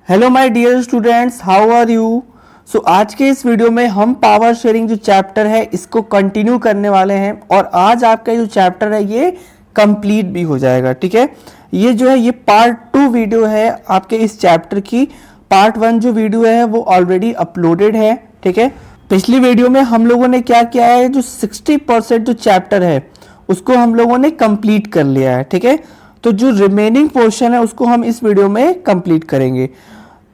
Hello my dear students, how are you. So आज के इस वीडियो में हम पावर शेयरिंग जो चैप्टर है इसको कंटिन्यू करने वाले हैं और आज आपका जो चैप्टर है ये कंप्लीट भी हो जाएगा। ठीक है, ये जो है ये पार्ट 2 वीडियो है आपके इस चैप्टर की। पार्ट 1 जो वीडियो है वो ऑलरेडी अपलोडेड है। ठीक है, पिछली वीडियो में हम लोगों ने क्या किया है, जो 60% जो चैप्टर है उसको हम लोगों ने कंप्लीट कर लिया है। ठीक है, तो जो रिमेनिंग पोर्शन है उसको हम इस वीडियो में कंप्लीट करेंगे।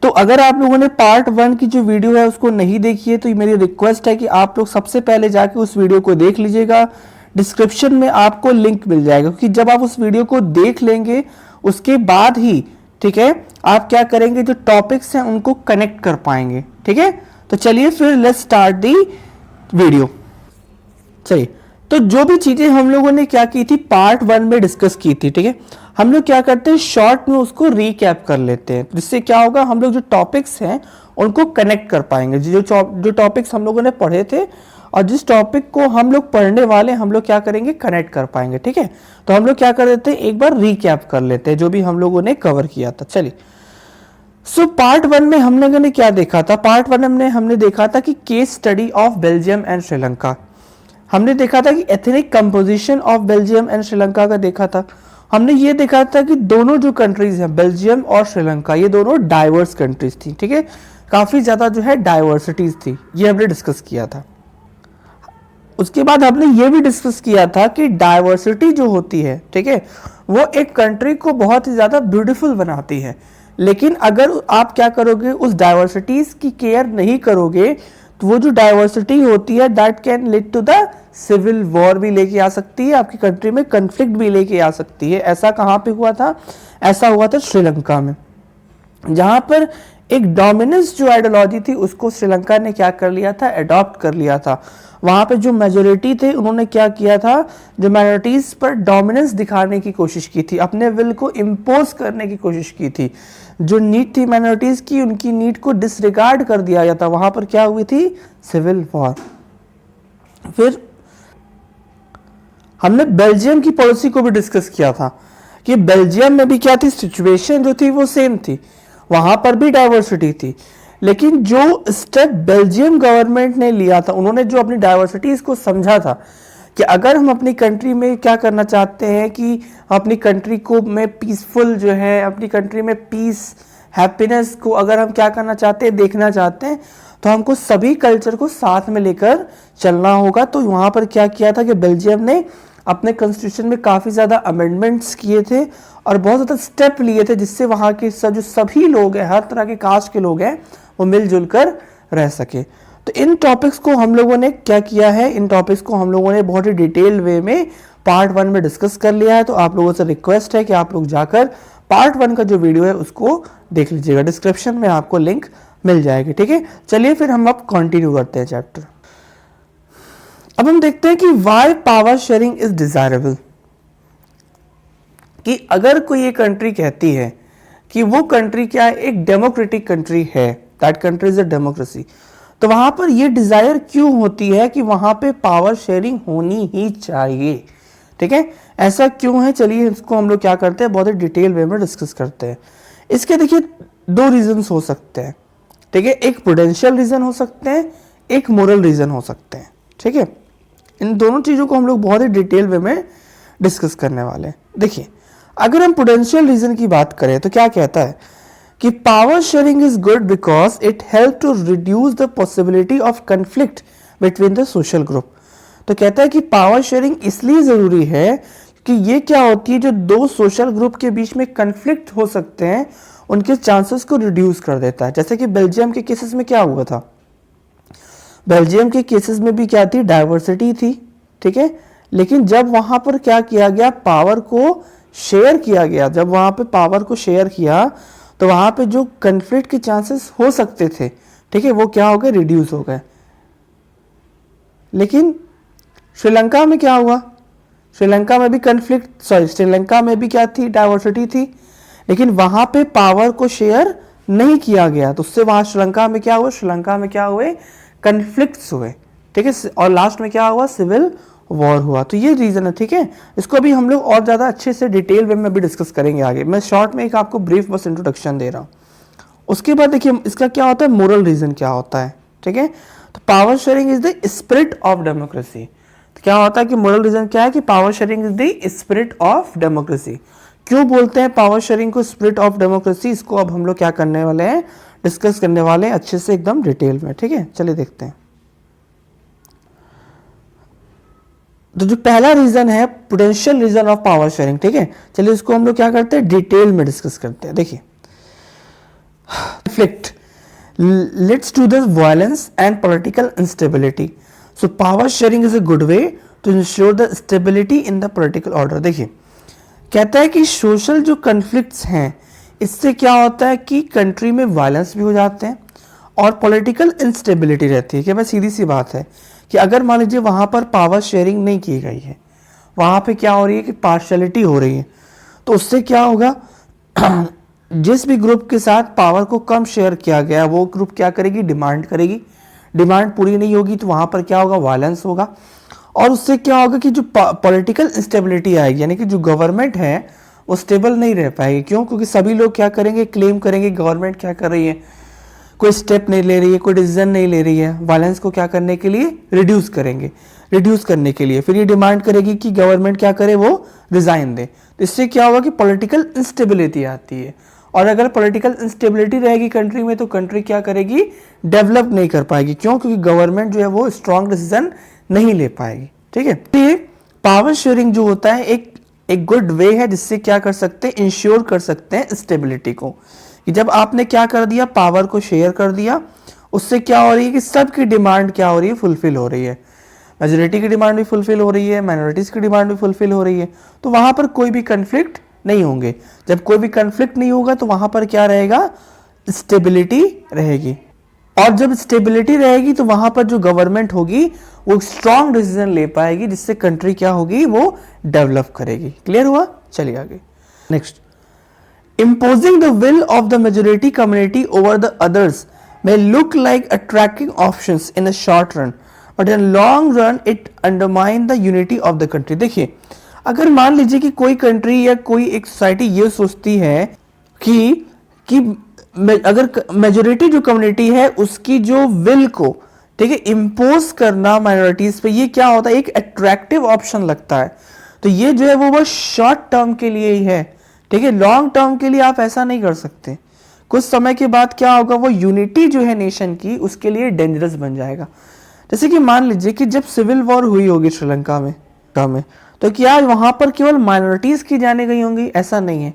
तो अगर आप लोगों ने पार्ट 1 की जो वीडियो है उसको नहीं देखी है तो मेरी रिक्वेस्ट है कि आप लोग सबसे पहले जाके उस वीडियो को देख लीजिएगा। डिस्क्रिप्शन में आपको लिंक मिल जाएगा, क्योंकि जब आप उस वीडियो को देख लेंगे उसके बाद ही ठीक है आप क्या करेंगे, जो टॉपिक्स हैं उनको कनेक्ट कर पाएंगे। ठीक है, तो चलिए फिर लेट्स स्टार्ट दी वीडियो। चलिए, तो जो भी चीजें हम लोगों ने क्या की थी पार्ट 1 में डिस्कस की थी, ठीक है, हम लोग क्या करते हैं शॉर्ट में उसको रीकैप कर लेते हैं, जिससे क्या होगा हम लोग जो टॉपिक्स हैं उनको कनेक्ट कर पाएंगे। जो टॉपिक्स हम लोगों ने पढ़े थे और जिस टॉपिक को हम लोग पढ़ने वाले हम लोग क्या करेंगे, कनेक्ट कर पाएंगे। ठीक है, तो हम लोग क्या कर देते हैं, एक बार रीकैप कर लेते हैं जो भी हम लोगों ने कवर किया था। चलिए, सो पार्ट 1 में हम लोगों ने क्या देखा था, पार्ट 1 में हमने देखा था कि case study of Belgium and Sri Lanka. हमने देखा था कि ethnic composition of Belgium and Sri Lanka का देखा था। हमने ये देखा था कि दोनों जो कंट्रीज हैं बेल्जियम और श्रीलंका ये दोनों डाइवर्स कंट्रीज थी। ठीक है, काफी ज्यादा जो है डाइवर्सिटीज थी, ये हमने डिस्कस किया था। उसके बाद हमने ये भी डिस्कस किया था कि डाइवर्सिटी जो होती है, ठीक है, वो एक कंट्री को बहुत ही ज्यादा ब्यूटीफुल बनाती है। लेकिन अगर आप क्या करोगे, उस डाइवर्सिटीज की केयर नहीं करोगे तो वो जो डाइवर्सिटी होती है that can lead to the civil war भी लेके आ सकती है, आपकी कंट्री में कन्फ्लिक्ट भी लेके आ सकती है। ऐसा कहाँ पे हुआ था, ऐसा हुआ था श्रीलंका में, जहां पर एक डोमिनेंस जो आइडियोलॉजी थी उसको श्रीलंका ने क्या कर लिया था, अडॉप्ट कर लिया था। वहां पे जो मेजोरिटी थे उन्होंने क्या किया था, जो माइनॉरिटीज पर डोमिनेंस दिखाने की कोशिश की थी, अपने विल को इम्पोज करने की कोशिश की थी। जो नीड थी माइनॉरिटीज की, उनकी नीड को डिसरिगार्ड कर दिया जाता। वहां पर क्या हुई थी, सिविल वॉर। फिर हमने बेल्जियम की पॉलिसी को भी डिस्कस किया था कि बेल्जियम में भी क्या थी, सिचुएशन जो थी वो सेम थी, वहां पर भी डाइवर्सिटी थी। लेकिन जो स्टेप बेल्जियम गवर्नमेंट ने लिया था, उन्होंने जो अपनी डाइवर्सिटीज को समझा था कि अगर हम अपनी कंट्री में क्या करना चाहते हैं कि अपनी कंट्री को में पीसफुल जो है, अपनी कंट्री में पीस हैप्पीनेस को अगर हम क्या करना चाहते हैं, देखना चाहते हैं, तो हमको सभी कल्चर को साथ में लेकर चलना होगा। तो वहां पर क्या किया था कि बेल्जियम ने अपने कॉन्स्टिट्यूशन में काफ़ी ज़्यादा अमेंडमेंट्स किए थे और बहुत ज़्यादा स्टेप लिए थे, जिससे वहाँ के जो सभी लोग हैं, हर तरह के कास्ट के लोग हैं, वो मिलजुल कर रह सके। तो इन टॉपिक्स को हम लोगों ने क्या किया है, इन टॉपिक्स को हम लोगों ने बहुत ही डिटेल वे में पार्ट 1 में डिस्कस कर लिया है। तो आप लोगों से रिक्वेस्ट है कि आप लोग जाकर पार्ट 1 का जो वीडियो है उसको देख लीजिएगा, डिस्क्रिप्शन में आपको लिंक मिल जाएगी। ठीक है, चलिए फिर हम अब कंटिन्यू करते हैं चैप्टर। अब हम देखते हैं कि why power sharing is desirable. कि अगर कोई एक कंट्री कहती है कि वो कंट्री क्या है, एक डेमोक्रेटिक कंट्री है, that country is a democracy, तो वहां पर ये डिजायर क्यों होती है कि वहां पे पावर शेयरिंग होनी ही चाहिए। ठीक है, ऐसा क्यों है, चलिए इसको हम लोग क्या करते हैं, बहुत ही डिटेल वे में डिस्कस करते हैं। इसके देखिए 2 रीजंस हो सकते हैं। ठीक है, एक प्रूडेंशियल रीजन हो सकते हैं, एक मोरल रीजन हो सकते हैं। ठीक है, इन दोनों चीजों को हम लोग बहुत ही डिटेल वे में डिस्कस करने वाले हैं। देखिए, अगर हम प्रूडेंशियल रीजन की बात करें तो क्या कहता है कि power sharing is good because it help to reduce the possibility of conflict between the social group. तो कहता है कि पावर शेयरिंग इसलिए जरूरी है कि ये क्या होती है, जो 2 सोशल ग्रुप के बीच में कंफ्लिक्ट हो सकते हैं उनके चांसेस को रिड्यूस कर देता है। जैसे कि बेल्जियम के केसेस में क्या हुआ था, बेल्जियम के केसेस में भी क्या थी, डाइवर्सिटी थी। ठीक है, लेकिन जब वहां पर क्या किया गया, पावर को शेयर किया गया, जब वहां पे पावर को शेयर किया तो वहां पे जो कन्फ्लिक्ट के चांसेस हो सकते थे, ठीक है, वो क्या हो गए, रिड्यूस हो गए। लेकिन श्रीलंका में क्या हुआ, श्रीलंका में भी श्रीलंका में भी क्या थी, डाइवर्सिटी थी, लेकिन वहां पे पावर को शेयर नहीं किया गया, तो उससे वहां श्रीलंका में क्या हुआ, श्रीलंका में क्या हुए, कन्फ्लिक्ट्स हुए। ठीक है, और लास्ट में क्या हुआ, सिविल वॉर हुआ। तो ये रीजन है। ठीक है, इसको अभी हम लोग और ज्यादा अच्छे से डिटेल वे में भी डिस्कस करेंगे आगे। मैं शॉर्ट में एक आपको ब्रीफ बस इंट्रोडक्शन दे रहा हूं। उसके बाद देखिए इसका क्या होता है, मोरल रीजन क्या होता है, ठीक है। तो power sharing is the spirit of democracy. तो क्या होता है कि मोरल रीजन क्या है कि power sharing is the spirit of democracy. क्यों बोलते हैं पावर शेयरिंग को स्पिरिट ऑफ डेमोक्रेसी, इसको अब हम लोग क्या करने वाले हैं, डिस्कस करने वाले हैं अच्छे से एकदम डिटेल में, ठीक है। चलिए देखते हैं। तो जो पहला रीजन है potential region of power sharing, ठीक है, चलिए इसको हम लोग क्या करते हैं डिटेल में डिस्कस करते हैं। देखिए conflict leads to the violence and political instability. So power sharing is a good way to ensure the stability in the political order. देखिए कहता है कि सोशल जो कन्फ्लिक्ट्स हैं इससे क्या होता है कि कंट्री में वायलेंस भी हो जाते हैं और पॉलिटिकल इंस्टेबिलिटी रहती है। कि भाई सीधी सी बात है कि अगर मान लीजिए वहाँ पर पावर शेयरिंग नहीं की गई है, वहाँ पे क्या हो रही है कि पार्शलिटी हो रही है, तो उससे क्या होगा जिस भी ग्रुप के साथ पावर को कम शेयर किया गया वो ग्रुप क्या करेगी, डिमांड करेगी, डिमांड पूरी नहीं होगी तो वहाँ पर क्या होगा, वायलेंस होगा। और उससे क्या होगा कि जो पॉलिटिकल इंस्टेबिलिटी आएगी, यानी कि जो गवर्नमेंट है वो स्टेबल नहीं रह पाएगी। क्यों? क्योंकि सभी लोग क्या करेंगे, क्लेम करेंगे गवर्नमेंट क्या कर रही है, कोई स्टेप नहीं ले रही है, कोई डिसीजन नहीं ले रही है। वायलेंस को क्या करने के लिए, रिड्यूस करेंगे, रिड्यूस करने के लिए फिर ये डिमांड करेगी कि गवर्नमेंट क्या करे, वो रिजाइन दे। तो इससे क्या होगा कि पॉलिटिकल इंस्टेबिलिटी आती है। और अगर पॉलिटिकल इंस्टेबिलिटी रहेगी कंट्री में तो कंट्री क्या करेगी, डेवलप नहीं कर पाएगी। क्यों? क्योंकि गवर्नमेंट जो है वो स्ट्रॉन्ग डिसीजन नहीं ले पाएगी, ठीक है। तो ये पावर शेयरिंग जो होता है एक गुड वे है जिससे क्या कर सकते हैं, इंश्योर कर सकते हैं स्टेबिलिटी को। कि जब आपने क्या कर दिया, पावर को शेयर कर दिया, उससे क्या हो रही है कि सबकी डिमांड क्या हो रही है, फुलफिल हो रही है। मेजोरिटी की डिमांड भी फुलफिल हो रही है, माइनॉरिटीज की डिमांड भी फुलफिल हो रही है, तो वहां पर कोई भी कंफ्लिक्ट नहीं होंगे। जब कोई भी कंफ्लिक्ट नहीं होगा तो वहां पर क्या रहेगा, स्टेबिलिटी रहेगी। और जब स्टेबिलिटी रहेगी तो वहां पर जो गवर्नमेंट होगी वो स्ट्रॉन्ग डिसीजन ले पाएगी जिससे कंट्री क्या होगी, वो डेवलप करेगी। क्लियर हुआ? चलिए आगे next. Imposing the will of the majority community over the others may look like attracting options in the short run, but in long run it undermine the unity of the country. देखिए अगर मान लीजिए कि कोई country या कोई एक society ये सोचती है कि अगर मेजोरिटी जो कम्युनिटी है उसकी जो विल को, ठीक है, इम्पोज करना माइनॉरिटीज पे, ये क्या होता है, एक अट्रैक्टिव ऑप्शन लगता है। तो ये जो है वो शॉर्ट टर्म के लिए ही है, ठीक है। लॉन्ग टर्म के लिए आप ऐसा नहीं कर सकते। कुछ समय के बाद क्या होगा, वो यूनिटी जो है नेशन की उसके लिए डेंजरस बन जाएगा। जैसे कि मान लीजिए कि जब सिविल वॉर हुई होगी श्रीलंका में तो क्या वहां पर केवल माइनॉरिटीज की जाने गई होंगी? ऐसा नहीं है।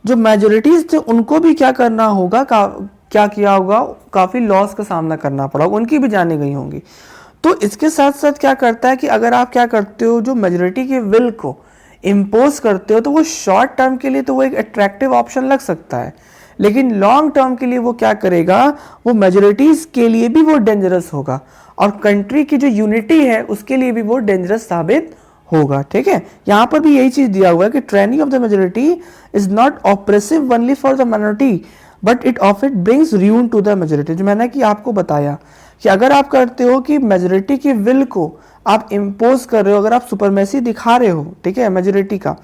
जो मेजोरिटीज थे उनको भी क्या करना होगा, क्या किया होगा, काफी लॉस का सामना करना पड़ा, उनकी भी जाने गई होंगी। तो इसके साथ साथ क्या करता है कि अगर आप क्या करते हो, जो मेजोरिटी के विल को इम्पोज करते हो तो वो शॉर्ट टर्म के लिए तो वो एक अट्रैक्टिव ऑप्शन लग सकता है, लेकिन लॉन्ग टर्म के लिए वो क्या करेगा, वो मेजोरिटीज के लिए भी वो डेंजरस होगा और कंट्री की जो यूनिटी है उसके लिए भी वो डेंजरस साबित होगा, ठीक है। यहां पर भी यही चीज दिया हुआ है कि tyranny of the majority is not oppressive only for the minority but it often brings ruin to the majority. जो मैंने कि आपको बताया कि अगर आप करते हो कि मेजोरिटी की विल को आप इम्पोज कर रहे हो, अगर आप सुपरमेसी दिखा रहे हो, ठीक है, मेजोरिटी का,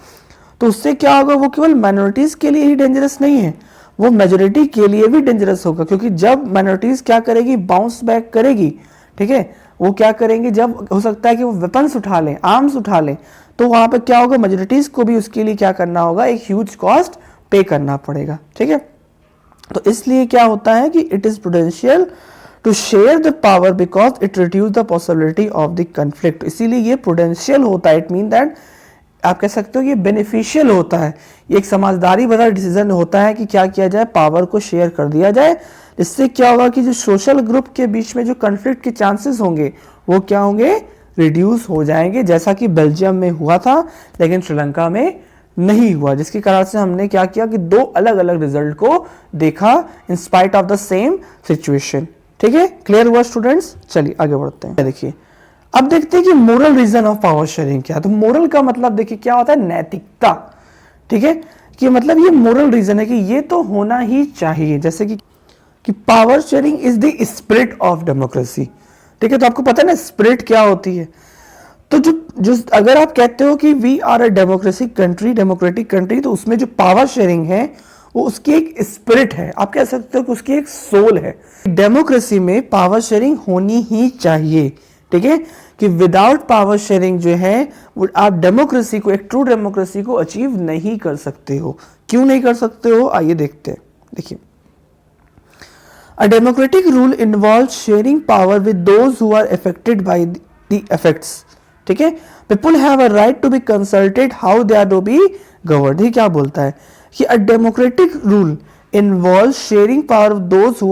तो उससे क्या होगा, वो केवल माइनॉरिटीज के लिए ही डेंजरस नहीं है, वो मेजोरिटी के लिए भी डेंजरस होगा। क्योंकि जब माइनॉरिटीज क्या करेगी, बाउंस बैक करेगी, ठीक है, वो क्या करेंगे, जब हो सकता है कि वो वेपन्स उठा लें, आर्म्स उठा लें, तो वहां पर क्या होगा, मेजोरिटीज को भी उसके लिए क्या करना होगा, एक ह्यूज कॉस्ट पे करना पड़ेगा, ठीक है। तो इसलिए क्या होता है कि it is prudential to share the power because it reduce the possibility of the conflict. इसीलिए ये प्रूडेंशियल होता है, इट मीन दैट आप कह सकते हो ये बेनिफिशियल होता है, ये एक समझदारी भरा डिसीजन होता है कि क्या किया जाए, पावर को शेयर कर दिया जाए। इससे क्या होगा कि जो सोशल ग्रुप के बीच में जो कन्फ्लिक्ट के चांसेस होंगे वो क्या होंगे, रिड्यूस हो जाएंगे, जैसा कि बेल्जियम में हुआ था लेकिन श्रीलंका में नहीं हुआ, जिसके कारण से हमने क्या किया कि दो अलग अलग रिजल्ट को देखा in spite of the same situation, ठीक है। क्लियर हुआ स्टूडेंट्स? चलिए आगे बढ़ते हैं। देखिए अब देखते हैं कि moral reason of power sharing क्या है। तो मोरल का मतलब देखिए क्या होता है, नैतिकता, ठीक है, कि मतलब ये मोरल रीजन है कि ये तो होना ही चाहिए। जैसे कि power sharing is the spirit of democracy, ठीक है। तो आपको पता है ना स्पिरिट क्या होती है। तो जो अगर आप कहते हो कि we are a democratic country, तो उसमें जो पावर शेयरिंग है वो उसकी एक स्पिरिट है, आप कह सकते हो कि उसकी एक सोल है। डेमोक्रेसी में पावर शेयरिंग होनी ही चाहिए, ठीक है, कि विदाउट पावर शेयरिंग जो है वो आप डेमोक्रेसी को, एक ट्रू डेमोक्रेसी को अचीव नहीं कर सकते हो। क्यों नहीं कर सकते हो, आइए देखते हैं। देखिए, A democratic rule involves sharing power with those who are affected by the effects, ठीक है। People have a right to be consulted how they are to be governed। ये क्या बोलता है कि a democratic rule involves sharing power with those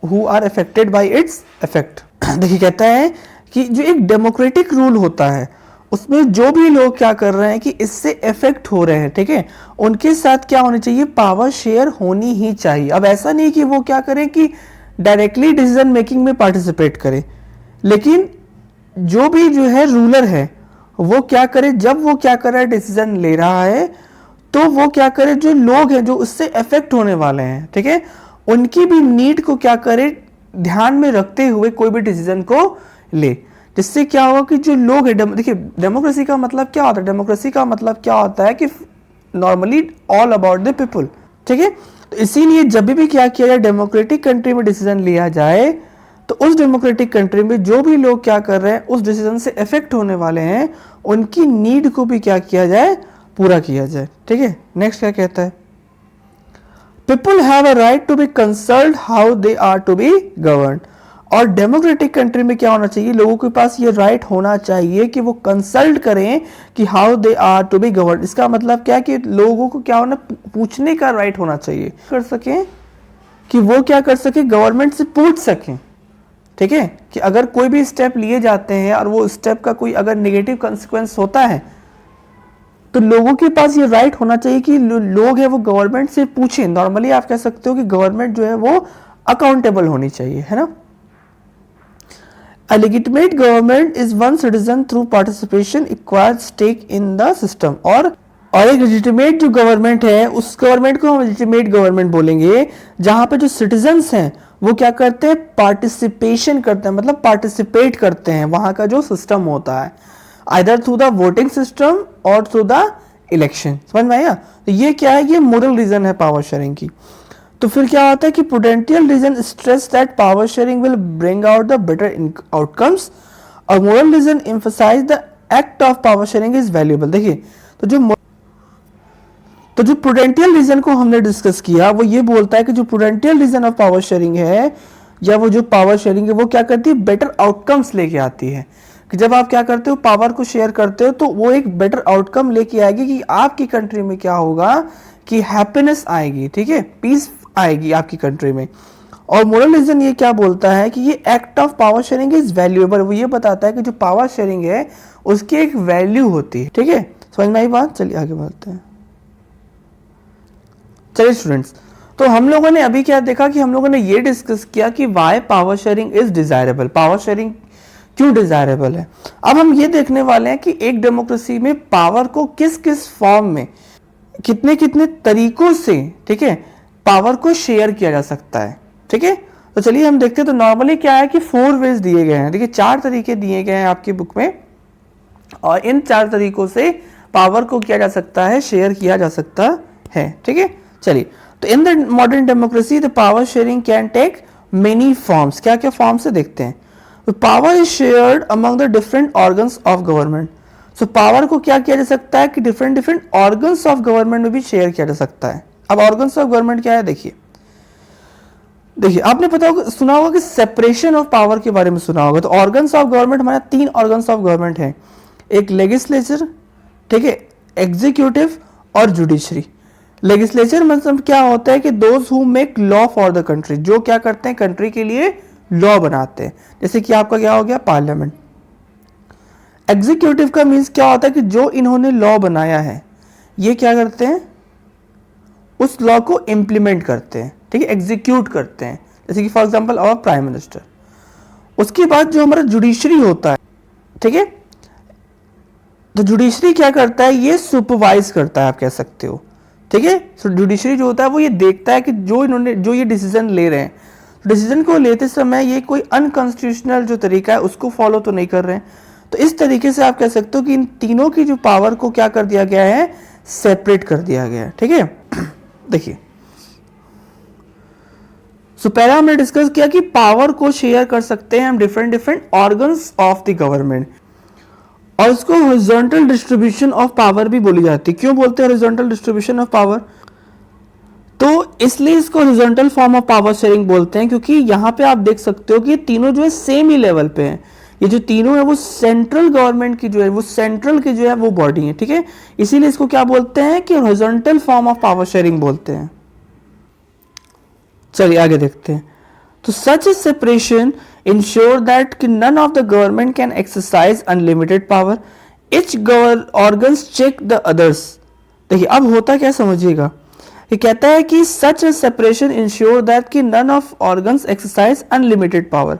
who are affected by its effect। देखिए, कहता है कि जो एक डेमोक्रेटिक रूल होता है उसमें जो भी लोग क्या कर रहे हैं कि इससे इफेक्ट हो रहे हैं, ठीक है, उनके साथ क्या होनी चाहिए, पावर शेयर होनी ही चाहिए। अब ऐसा नहीं कि वो क्या करें कि डायरेक्टली डिसीजन मेकिंग में पार्टिसिपेट करें, लेकिन जो भी जो है रूलर है वो क्या करे, जब वो क्या कर रहा है डिसीजन ले रहा है, तो वो क्या करे, जो लोग हैं जो उससे इफेक्ट होने वाले हैं, ठीक है, उनकी भी नीड को क्या करे, ध्यान में रखते हुए कोई भी डिसीजन को ले। जिससे क्या होगा कि जो लोग हैं, देखिए डेमोक्रेसी का मतलब क्या होता है, डेमोक्रेसी का मतलब क्या होता है कि normally all about the people, ठीक है। तो इसीलिए जब भी क्या किया जाए, डेमोक्रेटिक कंट्री में डिसीजन लिया जाए, तो उस डेमोक्रेटिक कंट्री में जो भी लोग क्या कर रहे हैं उस डिसीजन से इफेक्ट होने वाले हैं, उनकी नीड को भी क्या किया जाए, पूरा किया जाए, ठीक है। नेक्स्ट क्या कहता है, people have a right to be consult how they are to be govern. और डेमोक्रेटिक कंट्री में क्या होना चाहिए, लोगों के पास ये राइट होना चाहिए कि वो कंसल्ट करें कि how they are to be govern. इसका मतलब क्या है कि लोगों को क्या होना, पूछने का राइट होना चाहिए, कर सकें कि वो क्या कर सके, गवर्नमेंट से पूछ सकें, ठीक है, कि अगर कोई भी स्टेप लिए जाते हैं और वो स्टेप का कोई अगर नेगेटिव कंसिक्वेंस होता है, तो लोगों के पास ये राइट होना चाहिए कि लोग हैं वो गवर्नमेंट से पूछें। नॉर्मली आप कह सकते हो कि गवर्नमेंट जो है वो अकाउंटेबल होनी चाहिए, है ना। A legitimate government is one citizen through participation acquires stake in the system। और एक legitimate जो गवर्नमेंट है उस गवर्नमेंट को हम legitimate गवर्नमेंट बोलेंगे, जहां पे जो सिटीजन्स हैं वो क्या करते हैं, पार्टिसिपेशन करते हैं, मतलब पार्टिसिपेट करते हैं वहां का जो सिस्टम होता है, either through the voting system और थ्रू द इलेक्शन। समझ में आया। तो ये क्या है, ये मोरल रीजन है पावर शेयरिंग की। तो फिर क्या होता है कि prudential reason stress that power sharing will bring out the better outcomes, और moral reason emphasise the act of power sharing is valuable. देखिए, तो जो प्रूडेंशियल रीजन को हमने डिस्कस किया वो ये बोलता है कि जो prudential reason of power sharing है, या वो जो पावर शेयरिंग है वो क्या करती है, बेटर आउटकम्स लेके आती है। कि जब आप क्या करते हो, पावर को शेयर करते हो, तो वो एक बेटर आउटकम लेके आएगी कि आपकी कंट्री में क्या होगा कि हैप्पीनेस आएगी, ठीक है, पीस आएगी आपकी कंट्री में। और मोरल रीजन ये क्या बोलता है कि ये act of power sharing is valuable. वो ये बताता है कि जो पावर शेयरिंग है उसकी एक वैल्यू होती है, ठीक है। समझ में आई बात। चलिए आगे बढ़ते हैं। चलिए स्टूडेंट्स, तो हम लोगों ने अभी क्या देखा कि हम लोगों ने ये डिस्कस किया कि why power sharing is desirable, power sharing क्यों डिजायरेबल है। अब हम ये देखने वाले हैं कि एक डेमोक्रेसी में पावर को किस किस फॉर्म में, कितने कितने तरीकों से, ठीक है, पावर को शेयर किया जा सकता है, ठीक है। तो चलिए हम देखते हैं। तो नॉर्मली क्या है कि 4 वेज दिए गए हैं, देखिए 4 तरीके दिए गए हैं आपकी बुक में, और इन 4 तरीकों से पावर को किया जा सकता है, शेयर किया जा सकता है, ठीक है। चलिए, तो in the modern democracy the power sharing can take many forms. क्या क्या फॉर्म्स से देखते हैं। तो power is shared among the different organs of government. So power को क्या किया जा सकता है कि different different organs of government में भी शेयर किया जा सकता है। अब ऑर्गन्स ऑफ गवर्नमेंट क्या है, देखिए आपने पता होगा, सुना होगा कि सेपरेशन ऑफ पावर के बारे में सुना होगा। तो ऑर्गन्स ऑफ गवर्नमेंट हमारा 3 ऑर्गन्स ऑफ गवर्नमेंट है, एक लेजिस्लेचर, ठीक है, एग्जीक्यूटिव और जुडिशरी। लेजिस्लेचर मतलब क्या होता है कि those who make law for the country, जो क्या करते हैं कंट्री के लिए लॉ बनाते हैं, जैसे कि आपका क्या हो गया पार्लियामेंट। एग्जीक्यूटिव का मीन्स क्या होता है कि जो इन्होंने लॉ बनाया है ये क्या करते हैं, उस लॉ को इंप्लीमेंट करते हैं, ठीक है, एग्जीक्यूट करते हैं, जैसे कि for example our prime minister. उसके बाद जो हमारा जुडिशरी होता है, ठीक है, तो जुडिशरी क्या करता है, ये सुपरवाइज करता है, आप कह सकते हो, ठीक है। तो जुडिशरी जो होता है वो ये देखता है कि जो ये डिसीजन ले रहे हैं, डिसीजन को लेते समय ये कोई अनकॉन्स्टिट्यूशनल जो तरीका है उसको फॉलो तो नहीं कर रहे हैं। तो इस तरीके से आप कह सकते हो कि इन तीनों की जो पावर को क्या कर दिया गया है, सेपरेट कर दिया गया है, ठीक है। देखिए सो पहला हमने डिस्कस किया कि पावर को शेयर कर सकते हैं हम different different organs of the government, और उसको हॉरिजॉन्टल डिस्ट्रीब्यूशन ऑफ पावर भी बोली जाती है। क्यों बोलते हैं हॉरिजॉन्टल डिस्ट्रीब्यूशन ऑफ पावर? तो इसलिए इसको horizontal form of power sharing बोलते हैं, क्योंकि यहाँ पे आप देख सकते हो कि तीनों जो है सेम ही लेवल पे हैं। ये जो तीनों है वो सेंट्रल गवर्नमेंट की जो है वो सेंट्रल की जो है वो बॉडी है, ठीक है। इसीलिए इसको क्या बोलते हैं कि horizontal form of power sharing बोलते हैं। चलिए आगे देखते हैं। तो such a separation ensure that कि none of the government can exercise unlimited power, each organs check the others. देखिए अब होता क्या समझिएगा, ये कहता है कि such a separation ensure that कि none of organs exercise unlimited power.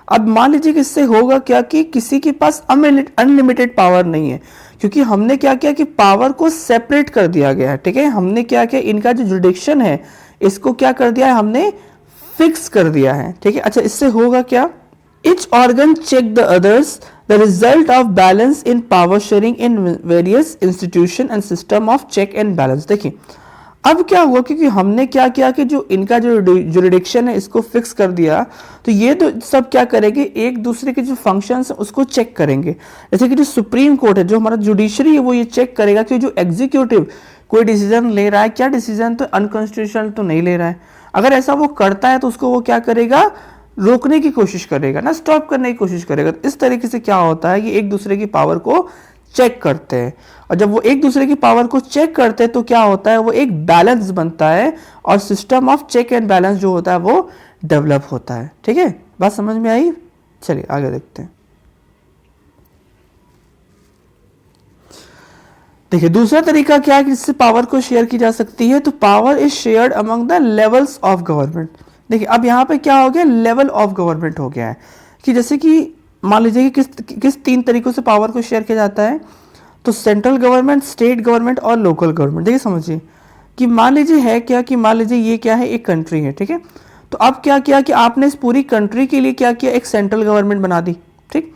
अब मान लीजिए कि इससे होगा क्या कि किसी के पास अनलिमिटेड पावर नहीं है, क्योंकि हमने क्या किया कि पावर को सेपरेट कर दिया गया है, ठीक है। हमने क्या किया, इनका जो जुडिक्शन है इसको क्या कर दिया है, हमने फिक्स कर दिया है, ठीक है। अच्छा इससे होगा क्या, each organ check the others, the result of balance in power sharing in various institution and system of check and balance। देखिए अब क्या हुआ, क्योंकि हमने क्या किया कि जो इनका जो जुरिडिक्शन है इसको फिक्स कर दिया, तो ये तो सब क्या करेंगे, एक दूसरे के जो फंक्शंस है उसको चेक करेंगे। जैसे कि जो सुप्रीम कोर्ट है, जो हमारा जुडिशरी है, वो ये चेक करेगा कि जो एग्जीक्यूटिव कोई डिसीजन ले रहा है, क्या डिसीजन तो अनकॉन्स्टिट्यूशनल तो नहीं ले रहा है। अगर ऐसा वो करता है तो उसको वो क्या करेगा, रोकने की कोशिश करेगा ना, स्टॉप करने की कोशिश करेगा। तो इस तरीके से क्या होता है कि एक दूसरे की पावर को चेक करते हैं, और जब वो एक दूसरे की पावर को चेक करते हैं तो क्या होता है, वो एक बैलेंस बनता है, और system of check and balance जो होता है वो डेवलप होता है, ठीक है। बात समझ में आई? चलिए आगे देखते हैं। देखिए दूसरा तरीका क्या है कि जिससे पावर को शेयर की जा सकती है, तो power is shared among the levels of government. देखिए अब यहाँ पे क्या हो गया, लेवल ऑफ गवर्नमेंट हो गया है, कि जैसे कि मान लीजिए कि किस तीन तरीकों से पावर को शेयर किया जाता है, तो सेंट्रल गवर्नमेंट, स्टेट गवर्नमेंट और लोकल गवर्नमेंट। देखिए समझिए कि मान लीजिए है क्या कि मान लीजिए ये क्या है, एक कंट्री है, ठीक है। तो अब क्या किया कि आपने इस पूरी कंट्री के लिए क्या किया, एक सेंट्रल गवर्नमेंट बना दी, ठीक।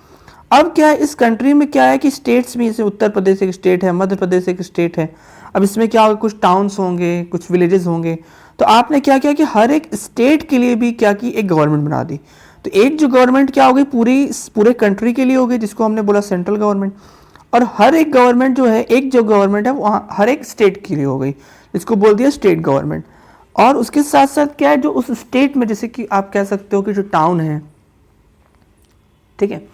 अब क्या है, इस कंट्री में क्या है कि स्टेट्स भी, जैसे उत्तर प्रदेश एक स्टेट है, मध्य प्रदेश एक स्टेट है। अब इसमें क्या होगा, कुछ टाउन्स होंगे, कुछ विलेजेस होंगे। तो आपने क्या किया कि हर एक स्टेट के लिए भी क्या की, एक गवर्नमेंट बना दी। तो एक जो गवर्नमेंट क्या हो गई, पूरे कंट्री के लिए हो गई, जिसको हमने बोला सेंट्रल गवर्नमेंट। और हर एक गवर्नमेंट जो है, एक जो गवर्नमेंट है वहाँ हर एक स्टेट के लिए हो गई, जिसको बोल दिया स्टेट गवर्नमेंट। और उसके साथ साथ क्या है, जो उस स्टेट में, जैसे कि आप कह सकते हो कि जो टाउन है, ठीक है,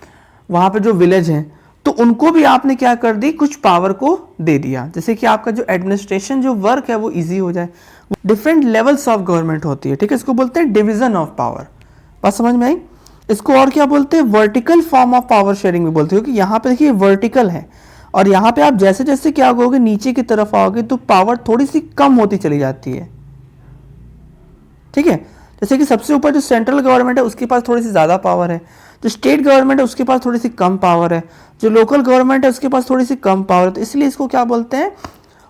वहाँ पे जो विलेज है, तो उनको भी आपने क्या कर दी, कुछ पावर को दे दिया, जैसे कि आपका जो एडमिनिस्ट्रेशन जो वर्क है वो इजी हो जाए। डिफरेंट लेवल्स ऑफ गवर्नमेंट होती है, ठीक है। इसको बोलते हैं डिवीजन ऑफ पावर। बात समझ में आई? इसको और क्या बोलते हैं, vertical form of power sharing भी बोलते हो, कि यहाँ पे देखिए वर्टिकल है, और यहाँ पे आप जैसे जैसे क्या होगे, नीचे की तरफ आओगे तो पावर थोड़ी सी कम होती चली जाती है, ठीक है। जैसे कि सबसे ऊपर जो सेंट्रल गवर्नमेंट है उसके पास थोड़ी सी ज़्यादा पावर है, जो स्टेट गवर्नमेंट है उसके पास थोड़ी सी कम पावर है, जो लोकल गवर्नमेंट है उसके पास थोड़ी सी कम पावर है। तो इसलिए इसको क्या बोलते हैं,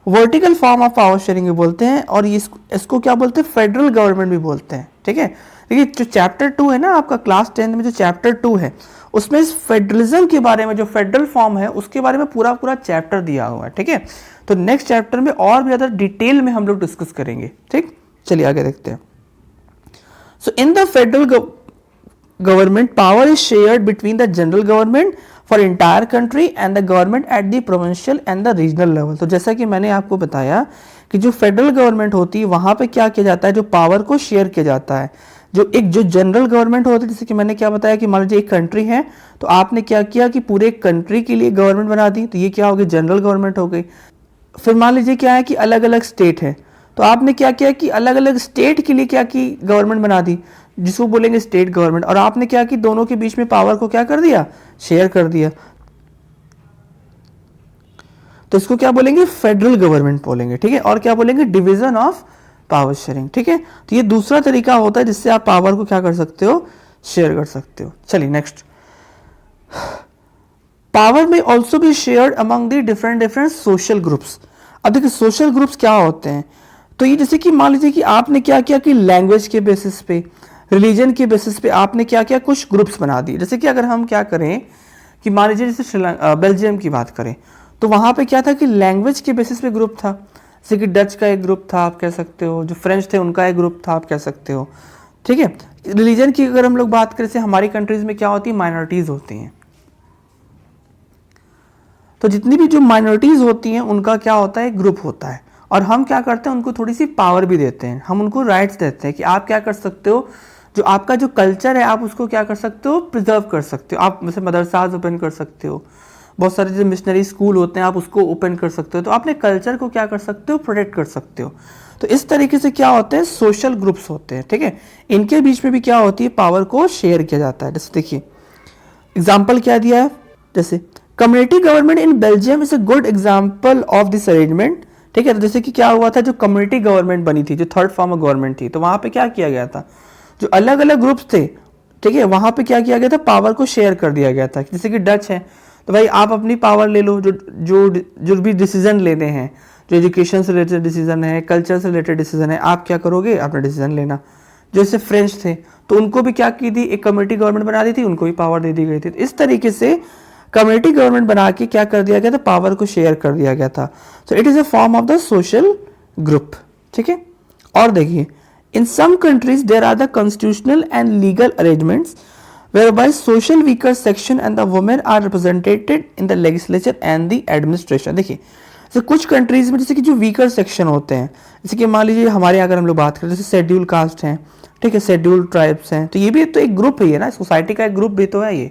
vertical form of power sharing भी बोलते हैं, और इसको क्या बोलते हैं, फेडरल गवर्नमेंट भी बोलते हैं, ठीक है। देखिए जो चैप्टर 2 है ना आपका क्लास 10 में, जो चैप्टर 2 है उसमें इस फेडरलिज्म के बारे में, जो फेडरल फॉर्म है उसके बारे में पूरा चैप्टर दिया हुआ है, ठीक है। तो नेक्स्ट चैप्टर में और भी ज़्यादा डिटेल में हम लोग डिस्कस करेंगे, ठीक। चलिए आगे देखते हैं। So in the federal government power is shared between the general government for entire country and the government at the provincial and the regional level. तो जैसा कि मैंने आपको बताया कि जो फेडरल गवर्नमेंट होती है वहां पे क्या किया जाता है, जो पावर को शेयर किया जाता है। जो जनरल गवर्नमेंट होती है, जैसे कि मैंने क्या बताया कि मान लीजिए एक कंट्री है, तो आपने क्या किया कि पूरे कंट्री के लिए गवर्नमेंट बना दी, तो ये क्या हो गई, जनरल गवर्नमेंट हो गई। फिर मान लीजिए क्या है कि अलग अलग स्टेट है, तो आपने क्या किया कि अलग अलग स्टेट के लिए क्या की, गवर्नमेंट बना दी, जिसको बोलेंगे स्टेट गवर्नमेंट। और आपने क्या कि दोनों के बीच में पावर को क्या कर दिया, शेयर कर दिया, तो इसको क्या बोलेंगे, फेडरल गवर्नमेंट बोलेंगे, ठीक है। और क्या बोलेंगे, डिवीजन ऑफ पावर शेयरिंग, ठीक है। तो ये दूसरा तरीका होता है जिससे आप पावर को क्या कर सकते हो, शेयर कर सकते हो। चलिए नेक्स्ट, पावर में ऑल्सो भी shared among the different social groups. अब देखिए सोशल ग्रुप्स क्या होते हैं, तो ये जैसे कि मान लीजिए कि आपने क्या किया कि लैंग्वेज के बेसिस पे, रिलीजन के बेसिस पे आपने क्या किया, कुछ ग्रुप्स बना दिए। जैसे कि अगर हम क्या करें कि मान लीजिए जैसे बेल्जियम की बात करें, तो वहाँ पे क्या था कि लैंग्वेज के बेसिस पे ग्रुप था, जैसे कि डच का एक ग्रुप था आप कह सकते हो, जो फ्रेंच थे उनका एक ग्रुप था आप कह सकते हो। ठीक है। रिलीजन की अगर हम लोग बात करें, जैसे हमारी कंट्रीज में क्या होती है, माइनॉरिटीज होती हैं, तो जितनी भी जो माइनॉरिटीज होती हैं उनका क्या होता है, ग्रुप होता है, और हम क्या करते हैं, उनको थोड़ी सी पावर भी देते हैं, हम उनको राइट्स देते हैं कि आप क्या कर सकते हो, जो आपका जो कल्चर है आप उसको क्या कर सकते हो, प्रिजर्व कर सकते हो। आप जैसे मदरसाज ओपन कर सकते हो, बहुत सारे जो मिशनरी स्कूल होते हैं आप उसको ओपन कर सकते हो, तो अपने कल्चर को क्या कर सकते हो, प्रोटेक्ट कर सकते हो। तो इस तरीके से क्या होते हैं, सोशल ग्रुप्स होते हैं, ठीक है। इनके बीच में भी क्या होती है, पावर को शेयर किया जाता है। जैसे देखिए एग्जाम्पल क्या दिया है, जैसे community government in Belgium is a good example of this arrangement, ठीक है। तो जैसे कि क्या हुआ था, जो कम्युनिटी गवर्नमेंट बनी थी, जो थर्ड फॉर्म ऑफ गवर्नमेंट थी, तो वहां पे क्या किया गया था, जो अलग अलग ग्रुप्स थे, ठीक है, वहां पे क्या किया गया था, पावर को शेयर कर दिया गया था। जैसे कि डच है, तो भाई आप अपनी पावर ले लो, जो जो जो भी डिसीजन लेने हैं, जो एजुकेशन से रिलेटेड डिसीजन है, कल्चर से रिलेटेड डिसीजन है, आप क्या करोगे, अपना डिसीजन लेना। जैसे फ्रेंच थे, तो उनको भी क्या की थी, एक कम्युनिटी गवर्नमेंट बना दी थी, उनको भी पावर दे दी गई थी। तो इस तरीके से कम्युनिटी गवर्नमेंट बना के क्या कर दिया गया था, पावर को शेयर कर दिया गया था। So it is a form of the social group, ठीक है। और देखिए in some countries there are the constitutional and legal arrangements whereby social weaker section and the women are represented in the legislature and the administration। देखिए जैसे कुछ countries में जैसे कि जो वीकर सेक्शन होते हैं, जैसे कि मान लीजिए हमारे अगर हम लोग बात करें, जैसे शेड्यूल कास्ट हैं, ठीक है, शेड्यूल ट्राइब्स हैं, तो ये भी तो एक ग्रुप ही है ना, सोसाइटी का एक ग्रुप भी तो है ये।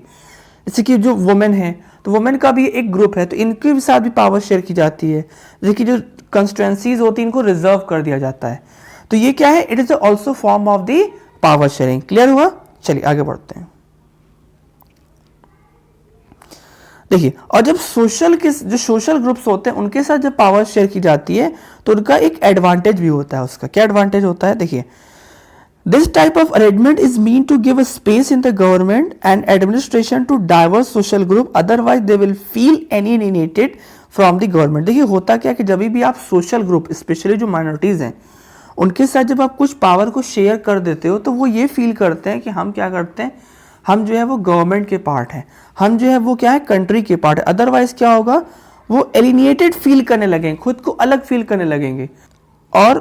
जैसे कि जो वुमेन है, तो वुमेन का भी एक ग्रुप है, तो इनके साथ भी पावर शेयर की जाती है। जैसे कि जो कंस्टिट्यूएंसीज होती है इनको रिजर्व कर दिया जाता है, तो ये क्या है, it is also form of the power sharing. Clear हुआ, चलिए आगे बढ़ते हैं। देखिए और जब जो सोशल ग्रुप्स होते हैं उनके साथ जब पावर शेयर की जाती है तो उनका एक एडवांटेज भी होता है। उसका क्या एडवांटेज होता है, देखिए this type of arrangement is mean to give a space in the government and administration to diverse social group, otherwise they will feel alienated from the government. देखिए होता क्या है कि जब भी आप सोशल ग्रुप, स्पेशली जो माइनॉरिटीज हैं, उनके साथ जब आप कुछ पावर को शेयर कर देते हो तो वो ये फील करते हैं कि हम क्या करते हैं, हम जो है वो गवर्नमेंट के पार्ट हैं, हम जो है वो क्या है, कंट्री के पार्ट है। अदरवाइज क्या होगा, वो एलिनेटेड फील करने लगेंगे, खुद को अलग फील करने लगेंगे, और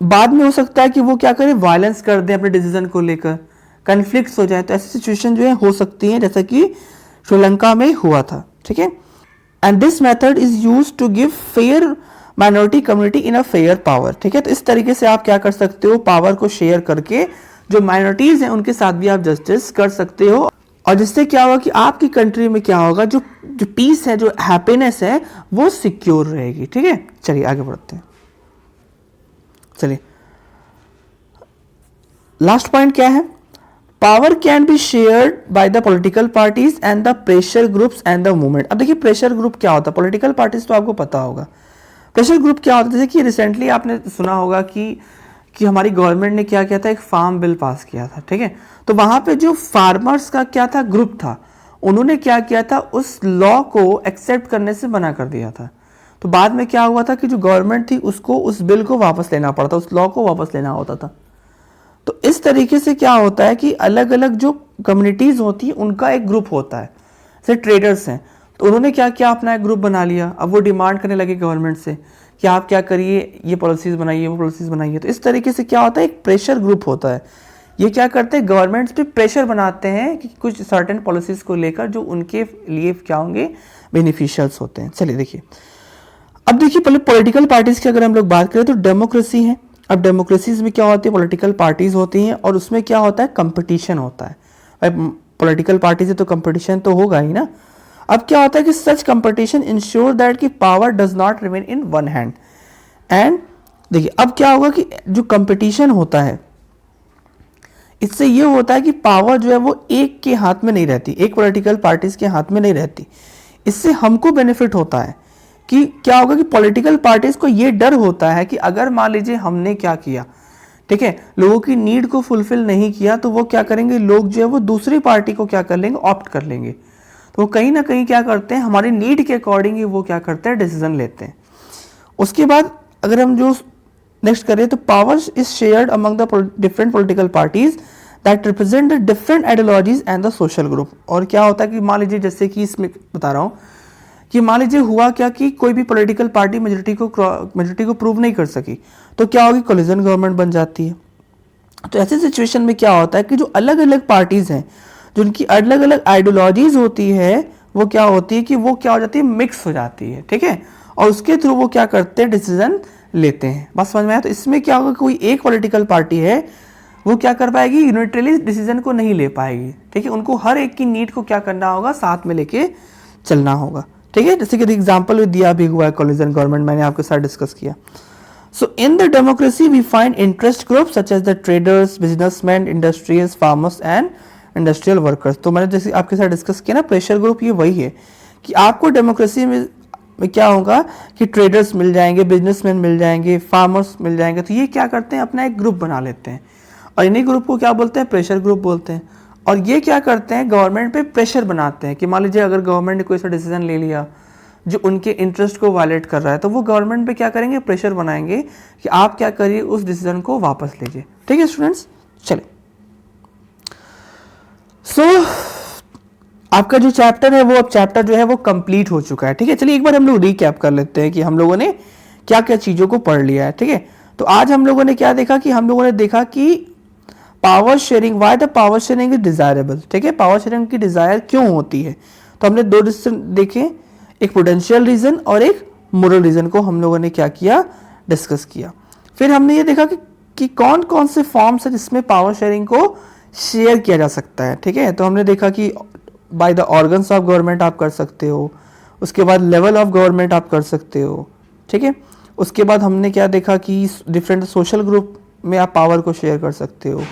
बाद में हो सकता है कि वो क्या करें, वायलेंस कर दें अपने डिसीजन को लेकर, कन्फ्लिक्ट्स हो जाए। तो ऐसी सिचुएशन जो है हो सकती है, जैसा कि श्रीलंका में हुआ था, ठीक है। And this method is used to give fair minority community in a fair power, ठीक है। तो इस तरीके से आप क्या कर सकते हो, पावर को शेयर करके जो माइनॉरिटीज हैं उनके साथ भी आप जस्टिस कर सकते हो, और जिससे क्या होगा कि आपकी कंट्री में क्या होगा, जो जो पीस है, जो हैप्पीनेस है, वो सिक्योर रहेगी, ठीक है। चलिए आगे बढ़ते हैं। चलिए लास्ट पॉइंट क्या है, power can be shared by the political parties and the pressure groups and the movement. अब देखिए प्रेशर ग्रुप क्या होता है, पॉलिटिकल पार्टीज तो आपको पता होगा, प्रेशर ग्रुप क्या होता है, जैसे कि रिसेंटली आपने सुना होगा कि हमारी गवर्नमेंट ने क्या किया था, एक फार्म बिल पास किया था, ठीक है। तो वहां पे जो फार्मर्स का क्या था, ग्रुप था, उन्होंने क्या किया था, उस लॉ को एक्सेप्ट करने से मना कर दिया था। तो बाद में क्या हुआ था कि जो गवर्नमेंट थी उसको उस बिल को वापस लेना पड़ता, उस लॉ को वापस लेना होता था। तो इस तरीके से क्या होता है कि अलग अलग जो कम्युनिटीज होती है उनका एक ग्रुप होता है, जैसे ट्रेडर्स हैं, तो उन्होंने क्या किया, अपना एक ग्रुप बना लिया। अब वो डिमांड करने लगे गवर्नमेंट से कि आप क्या करिए, ये पॉलिसीज बनाइए, वो पॉलिसीज बनाइए। तो इस तरीके से क्या होता है, एक प्रेशर ग्रुप होता है। ये क्या करते हैं, गवर्नमेंट्स पे प्रेशर बनाते हैं कि कुछ सर्टेन पॉलिसीज को लेकर जो उनके लिए क्या होंगे, बेनिफिशियल्स होते हैं। चलिए देखिए, अब देखिए पहले पॉलिटिकल पार्टीज की अगर हम लोग बात करें तो डेमोक्रेसी है। अब डेमोक्रेसीज में क्या होती है, पॉलिटिकल पार्टीज होती हैं और उसमें क्या होता है, कंपटीशन होता है। भाई पॉलिटिकल पार्टी से तो कंपटीशन तो होगा ही ना। अब क्या होता है कि सच कंपटीशन इंश्योर दैट कि power does not remain in one hand. And देखिए अब क्या होगा कि जो कंपटीशन होता है इससे ये होता है कि पावर जो है वो एक के हाथ में नहीं रहती, एक पॉलिटिकल पार्टीज के हाथ में नहीं रहती। इससे हमको बेनिफिट होता है कि क्या होगा कि पॉलिटिकल पार्टीज को ये डर होता है कि अगर मान लीजिए हमने क्या किया, ठीक है, लोगों की नीड को फुलफिल नहीं किया, तो वो क्या करेंगे, लोग जो है वो दूसरी पार्टी को क्या कर लेंगे, ऑप्ट कर लेंगे। तो वो कहीं ना कहीं क्या करते हैं, हमारी नीड के अकॉर्डिंग ही वो क्या करते हैं, डिसीजन लेते हैं। उसके बाद अगर हम जो नेक्स्ट करें तो power is shared among the different political parties that represent the different ideologies and the social group. और क्या होता है कि मान लीजिए, जैसे कि इसमें बता रहा हूँ कि मान लीजिए हुआ क्या कि कोई भी पॉलिटिकल पार्टी मेजोरिटी को प्रूव नहीं कर सकी, तो क्या होगी, कोलिजन गवर्नमेंट बन जाती है। तो ऐसी सिचुएशन में क्या होता है कि जो अलग अलग पार्टीज हैं, जो उनकी अलग अलग आइडियोलॉजीज होती है, वो क्या होती है कि वो क्या हो जाती है, मिक्स हो जाती है, ठीक है, और उसके थ्रू वो क्या करते हैं, डिसीजन लेते हैं। बात समझ में आया? तो इसमें क्या होगा, कोई एक पॉलिटिकल पार्टी है वो क्या कर पाएगी, यूनिटरली डिसीजन को नहीं ले पाएगी, ठीक है, उनको हर एक की नीड को क्या करना होगा, साथ में लेके चलना होगा, ठीक है। जैसे कि एग्जाम्पल दिया भी हुआ है कोलिजन गवर्नमेंट, मैंने आपके साथ डिस्कस किया। So in the democracy we find interest groups such as the traders, businessmen, industrials, farmers and industrial workers। तो मैंने जैसे आपके साथ डिस्कस किया ना, प्रेशर ग्रुप ये वही है कि आपको डेमोक्रेसी में क्या होगा कि ट्रेडर्स मिल जाएंगे, बिजनेसमैन मिल जाएंगे, फार्मर्स मिल जाएंगे, तो ये क्या करते हैं, अपना एक ग्रुप बना लेते हैं और इन्हीं ग्रुप को क्या बोलते हैं, प्रेशर ग्रुप बोलते हैं। और ये क्या करते हैं, गवर्नमेंट पे प्रेशर बनाते हैं कि मान लीजिए अगर गवर्नमेंट ने कोई सा डिसीजन ले लिया जो उनके इंटरेस्ट को वायलेट कर रहा है, तो वो गवर्नमेंट पे क्या करेंगे, प्रेशर बनाएंगे कि आप क्या करिए, उस डिसीजन को वापस लीजिए, ठीक है स्टूडेंट्स। चले, सो आपका जो चैप्टर है वो अब चैप्टर जो है वो कंप्लीट हो चुका है, ठीक है। चलिए एक बार हम लोग रिकैप कर लेते हैं कि हम लोगों ने क्या क्या चीज़ों को पढ़ लिया है, ठीक है। तो आज हम लोगों ने क्या देखा कि हम लोगों ने देखा कि power sharing, why the power sharing is desirable, ठीक है, पावर शेयरिंग की डिजायर क्यों होती है। तो हमने दो डिसीजन देखे, एक प्रूडेंशियल रीजन और एक मोरल रीजन को हम लोगों ने क्या किया, डिस्कस किया। फिर हमने ये देखा कि कौन कौन से फॉर्म्स है जिसमें पावर शेयरिंग को शेयर किया जा सकता है, ठीक है। तो हमने देखा कि by the organs of government आप कर सकते हो, उसके बाद लेवल ऑफ गवर्नमेंट आप कर सकते हो, ठीक है। उसके बाद हमने क्या देखा कि डिफरेंट सोशल ग्रुप में आप पावर को शेयर कर सकते हो,